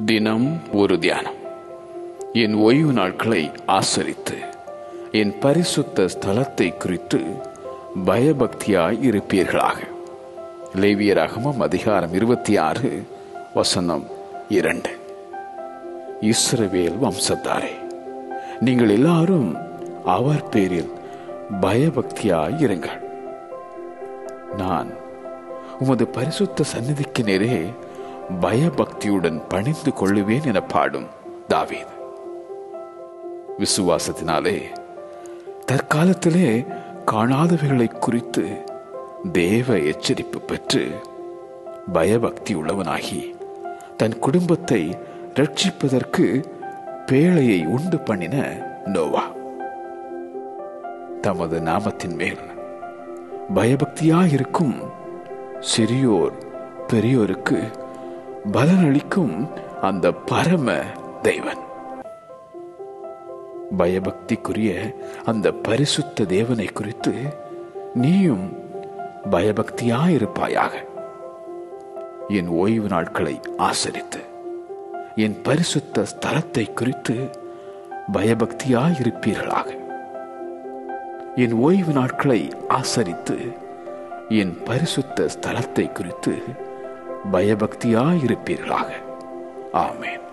தினம் ஒரு தியானம். என் ஓய்வு நாட்களை ஆசரித்து என் பரிசுத்த ஸ்தலத்தை குறித்து பயபக்தியாய் இருப்பீர்களாக. லேவியராகமம் அதிகாரம் 26 வசனம் 2. இஸ்ரவேல் வம்சத்தாரே, நீங்கள் எல்லாரும் அவர் பேரில் பயபக்தியாய் இருங்கள். நான் உமது பரிசுத்த சந்நிதிக்கு நேரே பயபக்தியுடன் பணிந்து கொள்ளுவேன் என பாடும் தாவீது. விசுவாசத்தினாலே தற்காலத்திலே காணாதவைகளை குறித்து தேவ எச்சரிப்பு பெற்று பயபக்தி உள்ளவனாகி தன் குடும்பத்தை ரட்சிப்பதற்கு பேழையை உண்டு பண்ணின நோவா தமது நாமத்தின் மேல் பயபக்தியாயிருக்கும் சிறியோர் பெரியோருக்கு பலனளிக்கும் அந்த பரம தெய்வன். பயபக்திக்குரிய அந்த பரிசுத்த தேவனை குறித்து நீயும் பயபக்தியாயிருப்பாயாக. என் ஓய்வு நாட்களை ஆசரித்து என் பரிசுத்த ஸ்தலத்தை குறித்து பயபக்தியாயிருப்பீர்களாக. என் ஓய்வு நாட்களை ஆசரித்து என் பரிசுத்த ஸ்தலத்தை குறித்து பயபக்தியாயிருப்பீர்களாக. ஆமென்.